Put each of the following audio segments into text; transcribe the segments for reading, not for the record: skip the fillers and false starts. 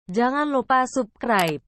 Jangan lupa subscribe.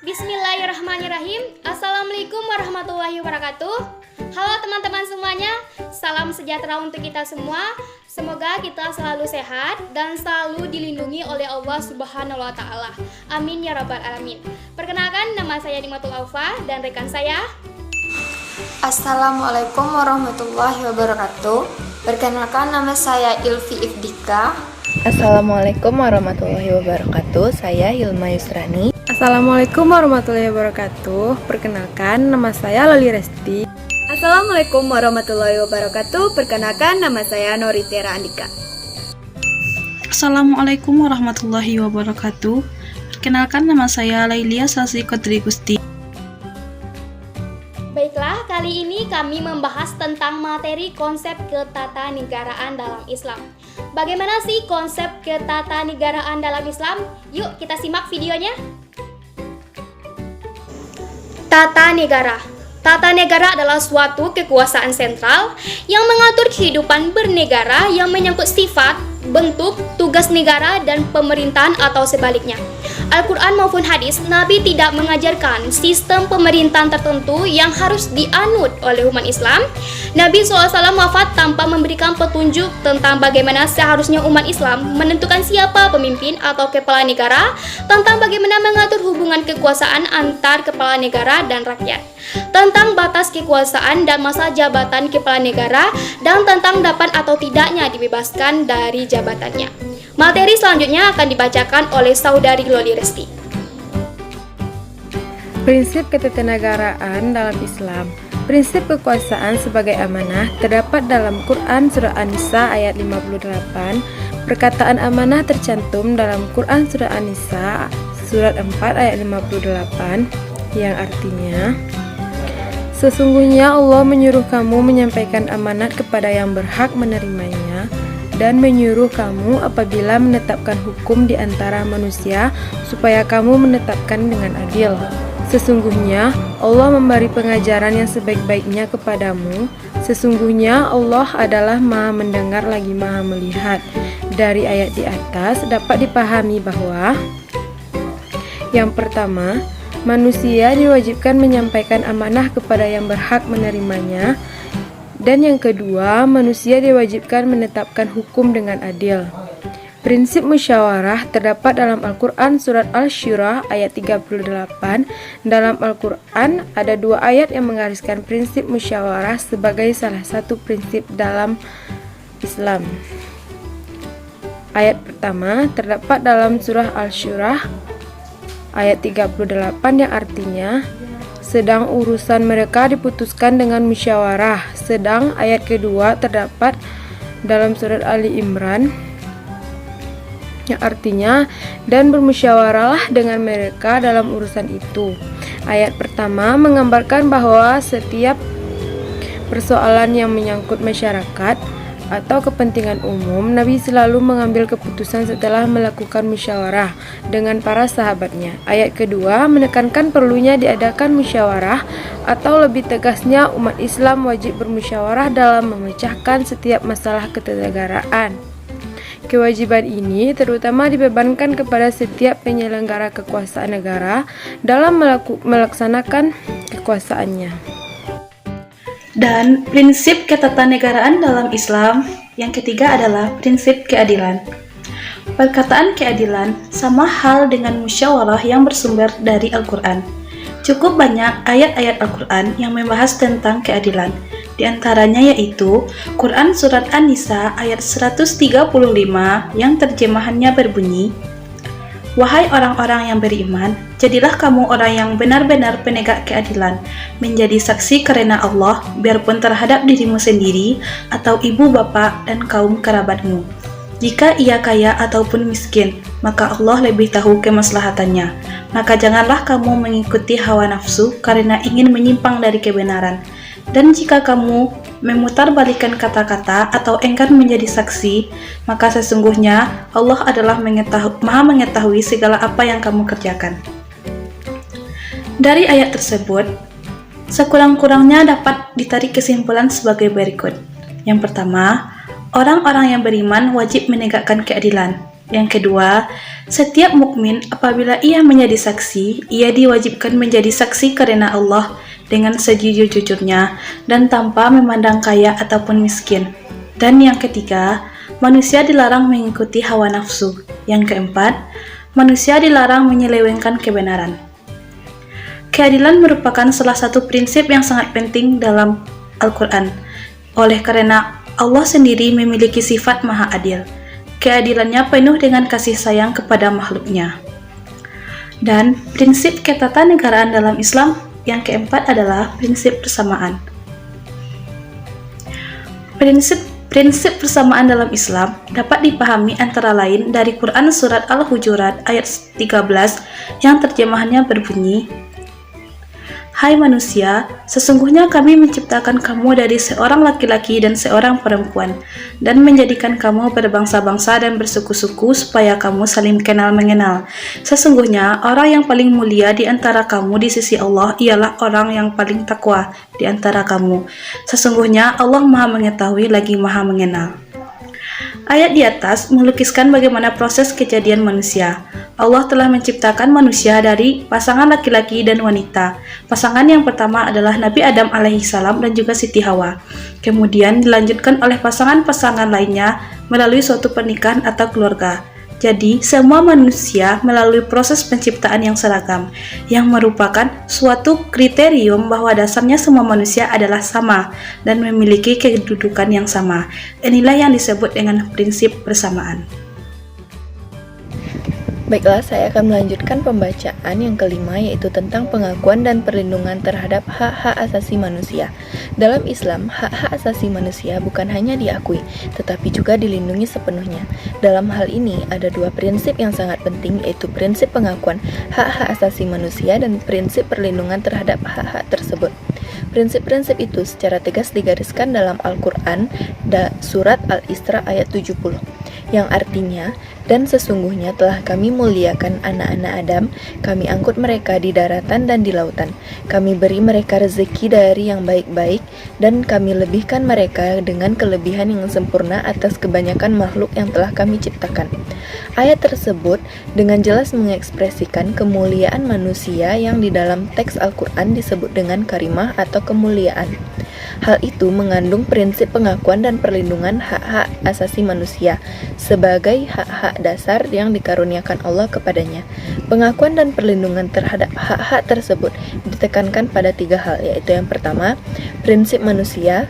Bismillahirrahmanirrahim. Assalamualaikum warahmatullahi wabarakatuh. Halo teman-teman semuanya, salam sejahtera untuk kita semua. Semoga kita selalu sehat dan selalu dilindungi oleh Allah Subhanahu wa Ta'ala. Amin ya Rabbal 'Alamin. Perkenalkan, nama saya Nikmatul Aufa dan rekan saya. Assalamualaikum warahmatullahi wabarakatuh. Perkenalkan, nama saya Ilfi Ifdika. Assalamualaikum warahmatullahi wabarakatuh. Saya Hilma Yusrani. Assalamualaikum warahmatullahi wabarakatuh. Perkenalkan, nama saya Loli Resti. Assalamualaikum warahmatullahi wabarakatuh. Perkenalkan, nama saya Noritera Andika. Assalamualaikum warahmatullahi wabarakatuh. Perkenalkan, nama saya Lailia Sasi Kodri Gusti. Baiklah, kali ini kami membahas tentang materi konsep ketatanegaraan dalam Islam. Bagaimana sih konsep ketatanegaraan dalam Islam? Yuk kita simak videonya. Tata negara. Tata negara adalah suatu kekuasaan sentral yang mengatur kehidupan bernegara yang menyangkut sifat, bentuk, tugas negara, dan pemerintahan atau sebaliknya. Al-Quran maupun hadis, Nabi tidak mengajarkan sistem pemerintahan tertentu yang harus dianut oleh umat Islam. Nabi SAW wafat tanpa memberikan petunjuk tentang bagaimana seharusnya umat Islam menentukan siapa pemimpin atau kepala negara, tentang bagaimana mengatur hubungan kekuasaan antar kepala negara dan rakyat, tentang batas kekuasaan dan masa jabatan kepala negara, dan tentang dapat atau tidaknya dibebaskan dari jabatannya. Materi selanjutnya akan dibacakan oleh Saudari Loli Resti. Prinsip ketatanegaraan dalam Islam. Prinsip kekuasaan sebagai amanah terdapat dalam Quran Surah An-Nisa ayat 58. Perkataan amanah tercantum dalam Quran Surah An-Nisa surat 4 ayat 58 yang artinya, sesungguhnya Allah menyuruh kamu menyampaikan amanat kepada yang berhak menerimanya dan menyuruh kamu apabila menetapkan hukum di antara manusia supaya kamu menetapkan dengan adil. Sesungguhnya Allah memberi pengajaran yang sebaik-baiknya kepadamu. Sesungguhnya Allah adalah Maha mendengar lagi Maha melihat. Dari ayat di atas dapat dipahami bahwa yang pertama, manusia diwajibkan menyampaikan amanah kepada yang berhak menerimanya. Dan yang kedua, manusia diwajibkan menetapkan hukum dengan adil. Prinsip musyawarah terdapat dalam Al-Quran Surat Al-Syura ayat 38. Dalam Al-Quran ada dua ayat yang menggariskan prinsip musyawarah sebagai salah satu prinsip dalam Islam. Ayat pertama terdapat dalam Surah Al-Syura ayat 38 yang artinya, sedang urusan mereka diputuskan dengan musyawarah. Sedang ayat kedua terdapat dalam surat Ali Imran yang artinya, dan bermusyawarahlah dengan mereka dalam urusan itu. Ayat pertama menggambarkan bahwa setiap persoalan yang menyangkut masyarakat atau kepentingan umum, Nabi selalu mengambil keputusan setelah melakukan musyawarah dengan para sahabatnya. Ayat kedua menekankan perlunya diadakan musyawarah, atau lebih tegasnya umat Islam wajib bermusyawarah dalam memecahkan setiap masalah ketatanegaraan. Kewajiban ini terutama dibebankan kepada setiap penyelenggara kekuasaan negara dalam melaksanakan kekuasaannya. Dan prinsip ketatanegaraan dalam Islam yang ketiga adalah prinsip keadilan. Perkataan keadilan sama hal dengan musyawarah yang bersumber dari Al-Quran. Cukup banyak ayat-ayat Al-Quran yang membahas tentang keadilan. Di antaranya yaitu Quran Surat An-Nisa ayat 135 yang terjemahannya berbunyi, Wahai orang-orang yang beriman, jadilah kamu orang yang benar-benar penegak keadilan, menjadi saksi karena Allah, biarpun terhadap dirimu sendiri, atau ibu bapak dan kaum kerabatmu. Jika ia kaya ataupun miskin, maka Allah lebih tahu kemaslahatannya. Maka janganlah kamu mengikuti hawa nafsu karena ingin menyimpang dari kebenaran. Dan jika kamu memutarbalikkan kata-kata atau enggan menjadi saksi, maka sesungguhnya Allah adalah Maha mengetahui segala apa yang kamu kerjakan. Dari ayat tersebut, sekurang-kurangnya dapat ditarik kesimpulan sebagai berikut. Yang pertama, orang-orang yang beriman wajib menegakkan keadilan. Yang kedua, setiap mukmin apabila ia menjadi saksi, ia diwajibkan menjadi saksi karena Allah dengan sejujur-jujurnya dan tanpa memandang kaya ataupun miskin. Dan yang ketiga, manusia dilarang mengikuti hawa nafsu. Yang keempat, manusia dilarang menyelewengkan kebenaran. Keadilan merupakan salah satu prinsip yang sangat penting dalam Al-Quran. Oleh karena Allah sendiri memiliki sifat maha adil. Keadilannya penuh dengan kasih sayang kepada makhluknya. Dan prinsip ketatanegaraan dalam Islam yang keempat adalah prinsip persamaan. Prinsip persamaan dalam Islam dapat dipahami antara lain dari Quran Surat Al-Hujurat ayat 13 yang terjemahannya berbunyi, Hai manusia, sesungguhnya kami menciptakan kamu dari seorang laki-laki dan seorang perempuan, dan menjadikan kamu berbangsa-bangsa dan bersuku-suku supaya kamu saling kenal-mengenal. Sesungguhnya orang yang paling mulia di antara kamu di sisi Allah ialah orang yang paling takwa di antara kamu. Sesungguhnya Allah Maha Mengetahui lagi Maha Mengenal. Ayat di atas melukiskan bagaimana proses kejadian manusia. Allah telah menciptakan manusia dari pasangan laki-laki dan wanita. Pasangan yang pertama adalah Nabi Adam alaihissalam dan juga Siti Hawa. Kemudian dilanjutkan oleh pasangan-pasangan lainnya melalui suatu pernikahan atau keluarga. Jadi, semua manusia melalui proses penciptaan yang seragam, yang merupakan suatu kriterium bahwa dasarnya semua manusia adalah sama dan memiliki kedudukan yang sama. Inilah yang disebut dengan prinsip persamaan. Baiklah, saya akan melanjutkan pembacaan yang kelima, yaitu tentang pengakuan dan perlindungan terhadap hak-hak asasi manusia. Dalam Islam, hak-hak asasi manusia bukan hanya diakui, tetapi juga dilindungi sepenuhnya. Dalam hal ini, ada dua prinsip yang sangat penting, yaitu prinsip pengakuan hak-hak asasi manusia dan prinsip perlindungan terhadap hak-hak tersebut. Prinsip-prinsip itu secara tegas digariskan dalam Al-Quran, surat Al-Isra ayat 70, yang artinya, dan sesungguhnya telah kami muliakan anak-anak Adam, kami angkut mereka di daratan dan di lautan. Kami beri mereka rezeki dari yang baik-baik, dan kami lebihkan mereka dengan kelebihan yang sempurna atas kebanyakan makhluk yang telah kami ciptakan. Ayat tersebut dengan jelas mengekspresikan kemuliaan manusia yang di dalam teks Al-Quran disebut dengan karimah atau kemuliaan. Hal itu mengandung prinsip pengakuan dan perlindungan hak-hak asasi manusia sebagai hak-hak dasar yang dikaruniakan Allah kepadanya. Pengakuan dan perlindungan terhadap hak-hak tersebut ditekankan pada tiga hal, yaitu yang pertama, prinsip manusia,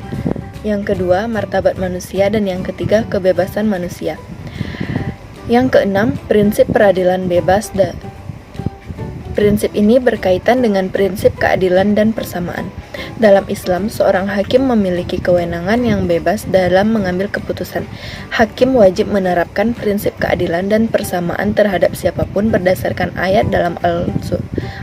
yang kedua, martabat manusia, dan yang ketiga, kebebasan manusia. Yang keenam, prinsip peradilan bebas. Prinsip ini berkaitan dengan prinsip keadilan dan persamaan. Dalam Islam, seorang hakim memiliki kewenangan yang bebas dalam mengambil keputusan. Hakim wajib menerapkan prinsip keadilan dan persamaan terhadap siapapun berdasarkan ayat dalam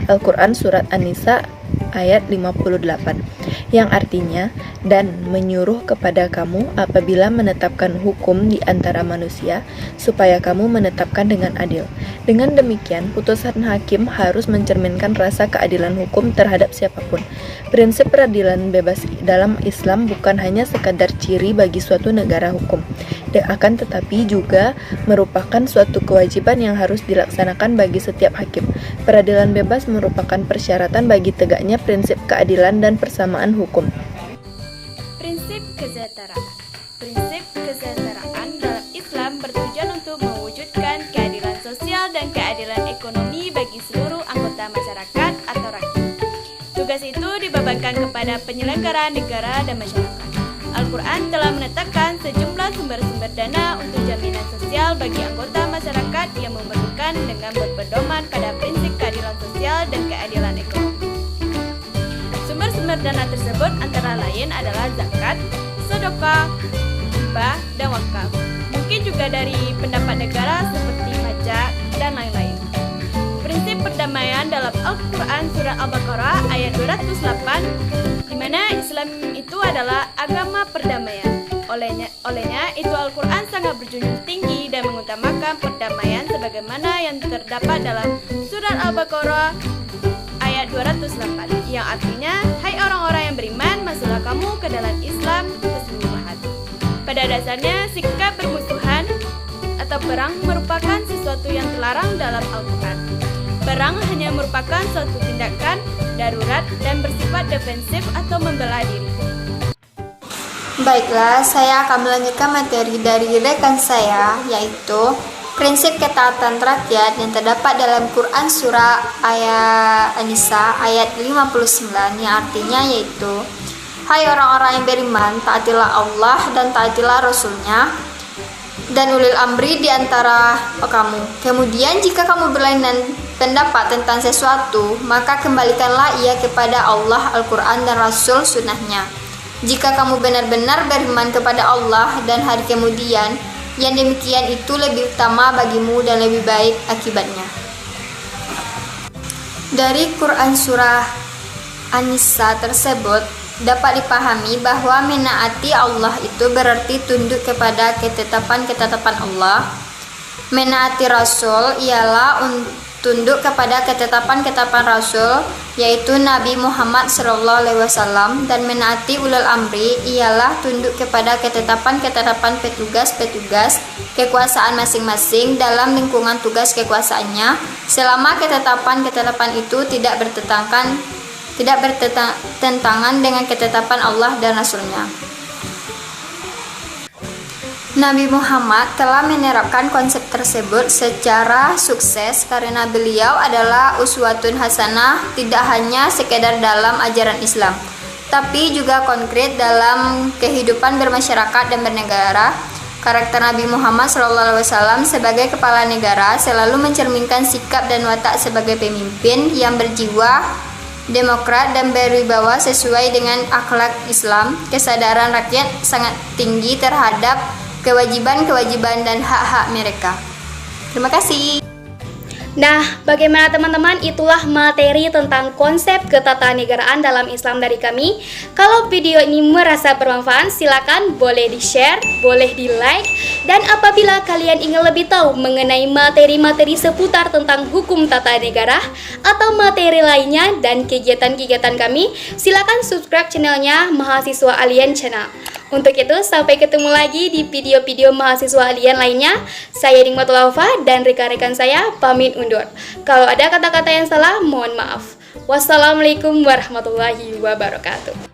Al-Quran Surat An-Nisa ayat 58, yang artinya, dan menyuruh kepada kamu apabila menetapkan hukum di antara manusia, supaya kamu menetapkan dengan adil. Dengan demikian, putusan hakim harus mencerminkan rasa keadilan hukum terhadap siapapun. Prinsip peradilan bebas dalam Islam bukan hanya sekadar ciri bagi suatu negara hukum, akan tetapi juga merupakan suatu kewajiban yang harus dilaksanakan bagi setiap hakim. Peradilan bebas merupakan persyaratan bagi tegaknya prinsip keadilan dan persamaan hukum. Prinsip kesejahteraan. Prinsip kesejahteraan dalam Islam bertujuan untuk mewujudkan keadilan sosial dan keadilan ekonomi bagi seluruh anggota masyarakat atau rakyat. Tugas itu dibebankan kepada penyelenggara negara dan masyarakat. Al-Quran telah menetapkan sejumlah sumber-sumber dana untuk jaminan sosial bagi anggota masyarakat yang memerlukan dengan berpedoman pada prinsip keadilan sosial dan keadilan ekonomi. Sumber-sumber dana tersebut antara lain adalah zakat, sedekah, hibah, dan wakaf. Mungkin juga dari pendapat negara seperti pajak dan lain-lain. Prinsip perdamaian dalam Al-Quran Surat Al-Baqarah ayat 208, di mana Islam itu adalah agama perdamaian. Olehnya itu Al-Quran sangat berjunjung tinggi dan mengutamakan perdamaian sebagaimana yang terdapat dalam Surat Al-Baqarah ayat 208, yang artinya, hai orang-orang yang beriman, masuklah kamu ke dalam Islam keseluruhan. Pada dasarnya, sikap bermusuhan atau perang merupakan sesuatu yang terlarang dalam Al-Quran. Perang hanya merupakan suatu tindakan darurat dan bersifat defensif atau membela diri. Baiklah, saya akan melanjutkan materi dari rekan saya, yaitu prinsip ketaatan rakyat yang terdapat dalam Quran Surah An-Nisa ayat 59, yang artinya yaitu, hai orang-orang yang beriman, taatilah Allah dan taatilah Rasul-Nya dan ulil amri di antara kamu. Kemudian jika kamu berlainan pendapat tentang sesuatu, maka kembalikanlah ia kepada Allah, Al-Quran dan Rasul sunnahnya. Jika kamu benar-benar beriman kepada Allah dan hari kemudian, yang demikian itu lebih utama bagimu dan lebih baik akibatnya. Dari Quran Surah An-Nisa tersebut dapat dipahami bahwa menaati Allah itu berarti tunduk kepada ketetapan-ketetapan Allah. Menaati Rasul ialah tunduk kepada ketetapan-ketetapan Rasul, yaitu Nabi Muhammad SAW, dan menaati ulul amri ialah tunduk kepada ketetapan-ketetapan petugas-petugas kekuasaan masing-masing dalam lingkungan tugas kekuasaannya, selama ketetapan-ketetapan itu tidak bertentangan dengan ketetapan Allah dan Rasul-Nya. Nabi Muhammad telah menerapkan konsep tersebut secara sukses karena beliau adalah uswatun hasanah, tidak hanya sekedar dalam ajaran Islam, tapi juga konkret dalam kehidupan bermasyarakat dan bernegara. Karakter Nabi Muhammad SAW sebagai kepala negara selalu mencerminkan sikap dan watak sebagai pemimpin yang berjiwa demokrat dan berwibawa sesuai dengan akhlak Islam. Kesadaran rakyat sangat tinggi terhadap kewajiban-kewajiban dan hak-hak mereka. Terima kasih. Nah, bagaimana teman-teman? Itulah materi tentang konsep ketatanegaraan dalam Islam dari kami. Kalau video ini merasa bermanfaat, silakan boleh di-share, boleh di-like. Dan apabila kalian ingin lebih tahu mengenai materi-materi seputar tentang hukum tata negara atau materi lainnya dan kegiatan-kegiatan kami, silakan subscribe channelnya Mahasiswa Alien Channel. Untuk itu, sampai ketemu lagi di video-video mahasiswa alien lainnya. Saya Nikmatul Aufa dan rekan-rekan saya pamit undur. Kalau ada kata-kata yang salah, mohon maaf. Wassalamualaikum warahmatullahi wabarakatuh.